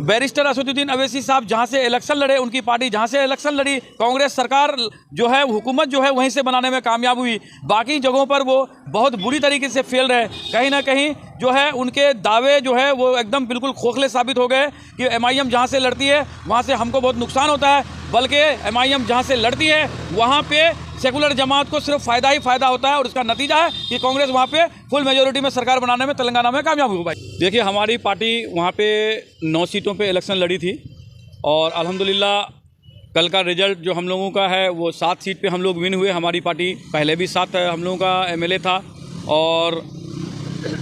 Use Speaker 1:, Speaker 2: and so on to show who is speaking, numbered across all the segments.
Speaker 1: Barrister Asaduddin Owaisi साहब जहां से इलेक्शन लड़े, उनकी पार्टी जहां से इलेक्शन लड़ी, कांग्रेस सरकार जो है, हुकूमत जो है वहीं से बनाने में कामयाब हुई। बाकी जगहों पर वो बहुत बुरी तरीके से फेल रहे। कहीं ना कहीं जो है उनके दावे जो है वो एकदम बिल्कुल खोखले साबित हो गए कि एमआईएम जहां से लड़ती है वहां से हमको बहुत नुकसान होता है, बल्कि एमआईएम जहां से लड़ती है वहां पे सेकुलर जमात को सिर्फ फ़ायदा ही फ़ायदा होता है। और उसका नतीजा है कि कांग्रेस वहाँ पे फुल मेजोरिटी में सरकार बनाने में तेलंगाना में कामयाब हुई। भाई देखिए, हमारी पार्टी वहाँ पे 9 सीटों पे इलेक्शन लड़ी थी और अल्हम्दुलिल्लाह कल का रिजल्ट जो हम लोगों का है वो 7 सीट पे हम लोग विन हुए। हमारी पार्टी पहले भी 7 हम लोगों का एमएलए था और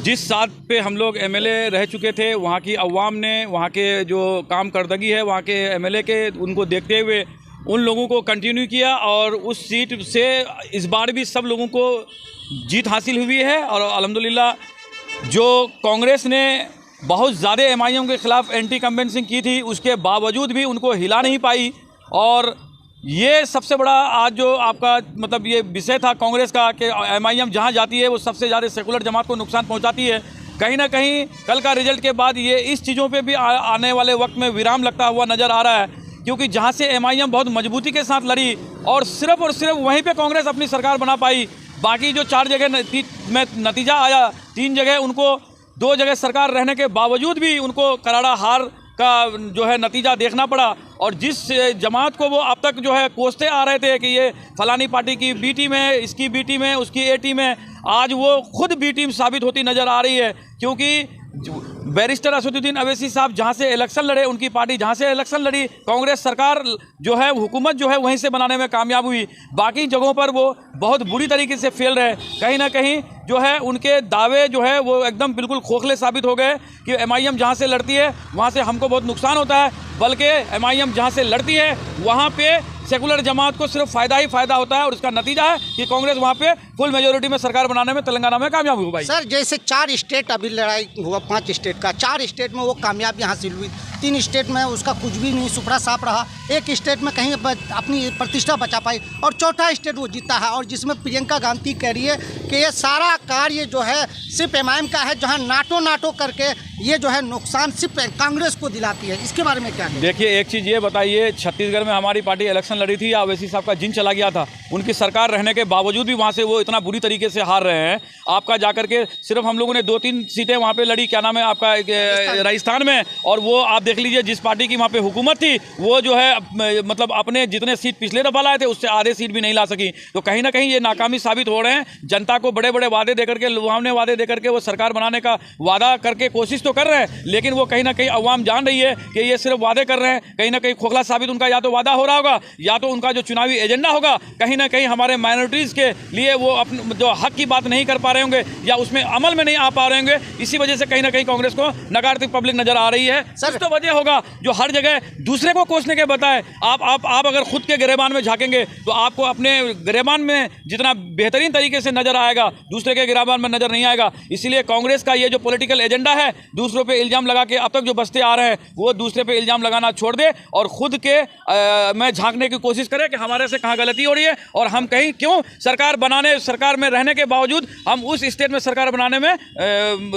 Speaker 1: जिस 7 पे हम लोग एमएलए रह चुके थे, वहाँ की अवाम ने वहाँ के जो काम करदगी है वहाँ के एमएलए के, उनको देखते हुए उन लोगों को कंटिन्यू किया और उस सीट से इस बार भी सब लोगों को जीत हासिल हुई है। और अल्हम्दुलिल्लाह जो कांग्रेस ने बहुत ज़्यादा एमआईएम के ख़िलाफ़ एंटी कन्वेंसिंग की थी, उसके बावजूद भी उनको हिला नहीं पाई। और ये सबसे बड़ा आज जो आपका मतलब ये विषय था कांग्रेस का कि एमआईएम जहाँ जाती है वो सबसे ज़्यादा सेकुलर जमात को नुकसान पहुँचाती है। कहीं ना कहीं कल का रिजल्ट के बाद ये इस चीज़ों पे भी आने वाले वक्त में विराम लगता हुआ नज़र आ रहा है, क्योंकि जहां से एमआईएम बहुत मजबूती के साथ लड़ी और सिर्फ वहीं पे कांग्रेस अपनी सरकार बना पाई। बाकी जो 4 जगह में नतीजा आया, 3 जगह उनको 2 जगह सरकार रहने के बावजूद भी उनको करारा हार का जो है नतीजा देखना पड़ा। और जिस जमात को वो अब तक जो है कोसते आ रहे थे कि ये फलानी पार्टी की बी टीम है, इसकी बी टीम है, उसकी ए टीम है, आज वो खुद बी टीम साबित होती नज़र आ रही है। क्योंकि बैरिस्टर असदुद्दीन अवैसी साहब जहां से इलेक्शन लड़े, उनकी पार्टी जहां से इलेक्शन लड़ी, कांग्रेस सरकार जो है, हुकूमत जो है वहीं से बनाने में कामयाब हुई। बाकी जगहों पर वो बहुत बुरी तरीके से फेल रहे। कहीं ना कहीं जो है उनके दावे जो है वो एकदम बिल्कुल खोखले साबित हो गए कि एमआईएम जहां से लड़ती है वहां से हमको बहुत नुकसान होता है, बल्कि एमआईएम जहां से लड़ती है वहां पे सेकुलर जमात को सिर्फ फ़ायदा ही फ़ायदा होता है। और उसका नतीजा है कि कांग्रेस वहाँ पे फुल मेजोरिटी में सरकार बनाने में तेलंगाना में कामयाब हुई। भाई
Speaker 2: सर, जैसे 4 स्टेट अभी लड़ाई हुआ, 5 स्टेट का, 4 स्टेट में वो कामयाबी हासिल हुई, 3 स्टेट में उसका कुछ भी नहीं, सुपड़ा साफ रहा, 1 स्टेट में कहीं अपनी प्रतिष्ठा बचा पाई और 4था स्टेट वो जीता है। और जिसमें प्रियंका गांधी कह रही है कि ये सारा कार्य जो है सिर्फ एमआईएम का है, जहाँ नाटो करके ये जो है नुकसान सिर्फ कांग्रेस को दिलाती है। इसके बारे में क्या है?
Speaker 1: देखिए, एक चीज़ ये बताइए, छत्तीसगढ़ में हमारी पार्टी इलेक्शन लड़ी थी, अवैसी साहब का जिन चला गया था, उनकी सरकार रहने के बावजूद भी वहाँ से वो इतना बुरी तरीके से हार रहे हैं। आपका जाकर के सिर्फ हम लोगों ने 2-3 सीटें वहाँ पे लड़ी, क्या नाम है आपका, राजस्थान में, और वो आप देख लीजिए जिस पार्टी की वहाँ पे हुकूमत थी वो जो है मतलब अपने जितने सीट पिछले दफा लाए थे उससे आधे सीट भी नहीं ला सकी। तो कहीं ना कहीं ये नाकामी साबित हो रहे हैं। जनता को बड़े बड़े वादे देकर के, लुभावने वादे देकर के वो सरकार बनाने का वादा करके कोशिश तो कर रहे हैं, लेकिन वो कहीं ना कहीं अवाम जान रही है कि ये सिर्फ वादे कर रहे हैं। कहीं ना कहीं खोखला साबित उनका या तो वादा हो रहा होगा या तो उनका जो चुनावी एजेंडा होगा कहीं ना कहीं हमारे माइनॉरिटीज़ के लिए वो अपने जो हक की बात नहीं कर पा रहे होंगे या उसमें अमल में नहीं आ पा रहे होंगे। इसी वजह से कहीं ना कहीं कांग्रेस को नकारात्मक पब्लिक नजर आ रही है। सर तो वजह होगा जो हर जगह दूसरे को कोसने के बताए। आप अगर खुद के गिरेबान में झांकेंगे तो आपको अपने गिरेबान में जितना बेहतरीन तरीके से नजर आएगा, दूसरे के गिरेबान में नजर नहीं आएगा। इसीलिए कांग्रेस का ये जो पॉलिटिकल एजेंडा है, दूसरों पे इल्जाम लगा के अब तक जो बसते आ रहे हैं वो दूसरे पे इल्जाम लगाना छोड़ दे और खुद के में झांकने की कोशिश करे कि हमारे से कहाँ गलती हो रही है और हम कहीं क्यों सरकार में रहने के बावजूद हम उस स्टेट में सरकार बनाने में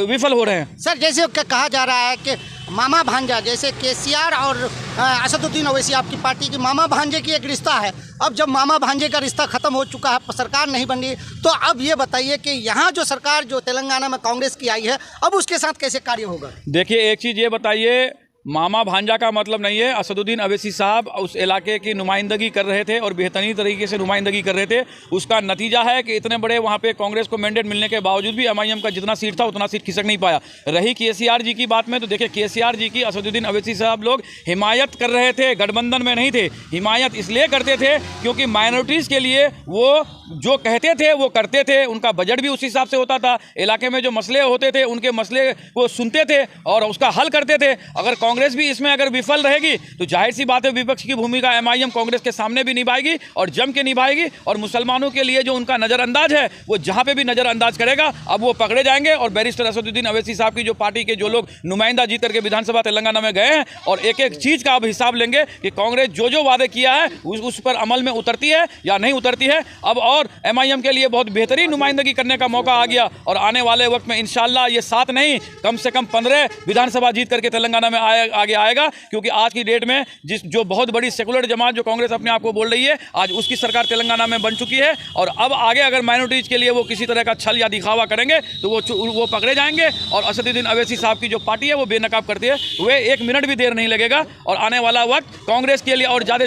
Speaker 1: विफल हो रहे हैं।
Speaker 2: सर, जैसे कहा जा रहा है कि मामा भांजा, जैसे केसीआर और असदुद्दीन ओवैसी आपकी पार्टी की मामा भांजे की एक रिश्ता है। अब जब मामा भांजे का रिश्ता खत्म हो चुका है, सरकार नहीं बन रही, तो अब ये बताइए कि यहाँ जो सरकार जो तेलंगाना में कांग्रेस की आई है, अब उसके साथ कैसे कार्य होगा?
Speaker 1: देखिए, एक चीज़ ये बताइए, मामा भांजा का मतलब नहीं है। असदुद्दीन अवैसी साहब उस इलाके की नुमाइंदगी कर रहे थे और बेहतरीन तरीके से नुमाइंदगी कर रहे थे। उसका नतीजा है कि इतने बड़े वहाँ पे कांग्रेस को मैंडेट मिलने के बावजूद भी एमआईएम का जितना सीट था उतना सीट खिसक नहीं पाया। रही केसीआर जी की बात में, तो देखिए केसीआर जी की असदुद्दीन अवैसी साहब लोग हिमायत कर रहे थे, गठबंधन में नहीं थे। हिमायत इसलिए करते थे क्योंकि माइनॉरिटीज़ के लिए वो जो कहते थे वो करते थे। उनका बजट भी उस हिसाब से होता था। इलाके में जो मसले होते थे उनके मसले को सुनते थे और उसका हल करते थे। अगर कांग्रेस भी इसमें अगर विफल रहेगी तो जाहिर सी बात है विपक्ष की भूमिका एमआईएम कांग्रेस के सामने भी निभाएगी और जम के निभाएगी। और मुसलमानों के लिए जो उनका नज़रअंदाज है वो जहाँ पे भी नज़रअंदाज करेगा अब वो पकड़े जाएंगे। और बैरिस्टर असदुद्दीन अवैसी साहब की जो पार्टी के जो लोग नुमाइंदा जीत करके विधानसभा तेलंगाना में गए हैं और एक एक चीज़ का अब हिसाब लेंगे कि कांग्रेस जो वादे किया है उस पर अमल में उतरती है या नहीं उतरती है। अब और MIM के लिए बहुत बेहतरीन नुमाइंदगी करने का मौका आ गया। और आने वाले वक्त में इंशाल्लाह ये 7 नहीं, कम से कम 15 विधानसभा जीत करके तेलंगाना में आगे आएगा, क्योंकि आज की डेट में जो बहुत बड़ी सेकुलर जमात जो कांग्रेस अपने आप को बोल रही है, आज उसकी सरकार तेलंगाना में बन चुकी है। और अब आगे अगर माइनॉरिटीज़ के लिए वो किसी तरह का छल या दिखावा करेंगे तो वो पकड़े जाएंगे। और असदुद्दीन अवैसी साहब की जो पार्टी है वो बेनकाब करती है, वे 1 मिनट भी देर नहीं लगेगा। और आने वाला वक्त कांग्रेस के लिए और ज़्यादा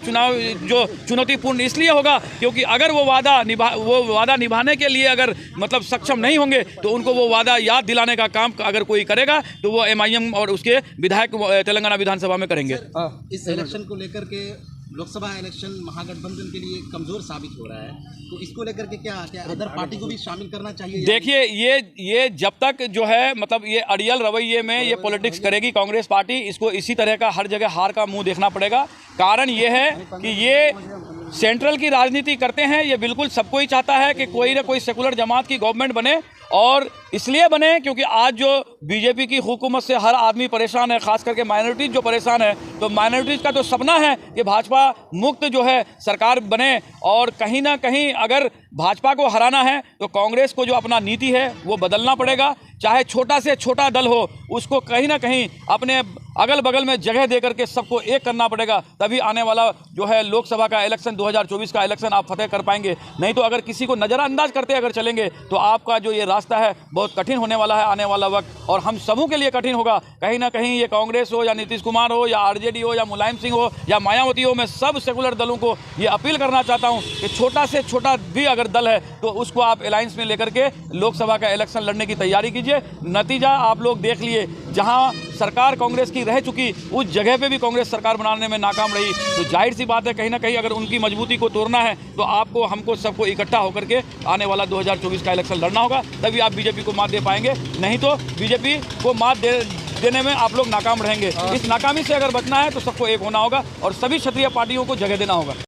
Speaker 1: चुनौतीपूर्ण इसलिए होगा क्योंकि अगर वो वादा निभाने के लिए अगर मतलब सक्षम नहीं होंगे तो उनको वो वादा याद दिलाने का काम अगर कोई करेगा तो वो MIM और उसके विधायक तेलंगाना विधानसभा में करेंगे।
Speaker 3: इस इलेक्शन को लेकर के लोकसभा इलेक्शन महागठबंधन के लिए कमजोर साबित हो रहा है, तो इसको लेकर के क्या अदर पार्टी को भी शामिल करना चाहिए?
Speaker 1: देखिए, ये जब तक जो है मतलब ये अड़ियल रवैये में ये पॉलिटिक्स करेगी कांग्रेस पार्टी, इसको इसी तरह का हर जगह हार का मुंह देखना पड़ेगा। कारण ये है कि ये सेंट्रल की राजनीति करते हैं, ये बिल्कुल सबको ही चाहता है कि कोई ना कोई सेकुलर जमात की गवर्नमेंट बने, और इसलिए बने क्योंकि आज जो बीजेपी की हुकूमत से हर आदमी परेशान है, खास करके माइनॉरिटीज़ जो परेशान है। तो माइनॉरिटीज़ का तो सपना है कि भाजपा मुक्त जो है सरकार बने, और कहीं ना कहीं अगर भाजपा को हराना है तो कांग्रेस को जो अपना नीति है वो बदलना पड़ेगा। चाहे छोटा से छोटा दल हो, उसको कहीं ना कहीं अपने अगल बगल में जगह दे करके सबको एक करना पड़ेगा, तभी आने वाला जो है लोकसभा का इलेक्शन 2024 का इलेक्शन आप फतेह कर पाएंगे। नहीं तो अगर किसी को नज़रअंदाज करते अगर चलेंगे तो आपका जो ये रास्ता है बहुत कठिन होने वाला है आने वाला वक्त, और हम सबों के लिए कठिन होगा। कहीं ना कहीं ये कांग्रेस हो या नीतीश कुमार हो या RJD हो या मुलायम सिंह हो या मायावती हो, मैं सब सेकुलर दलों को ये अपील करना चाहता हूँ कि छोटा से छोटा भी अगर दल है तो उसको आप अलायंस में लेकर के लोकसभा का इलेक्शन लड़ने की तैयारी कीजिए। नतीजा आप लोग देख लिए, जहाँ सरकार कांग्रेस की रह चुकी उस जगह पे भी कांग्रेस सरकार बनाने में नाकाम रही। तो जाहिर सी बात है कहीं ना कहीं अगर उनकी मजबूती को तोड़ना है तो आपको हमको सबको इकट्ठा होकर के आने वाला 2024 का इलेक्शन लड़ना होगा, तभी आप बीजेपी को मात दे पाएंगे। नहीं तो बीजेपी को मात देने में आप लोग नाकाम रहेंगे। इस नाकामी से अगर बचना है तो सबको एक होना होगा और सभी क्षेत्रीय पार्टियों को जगह देना होगा।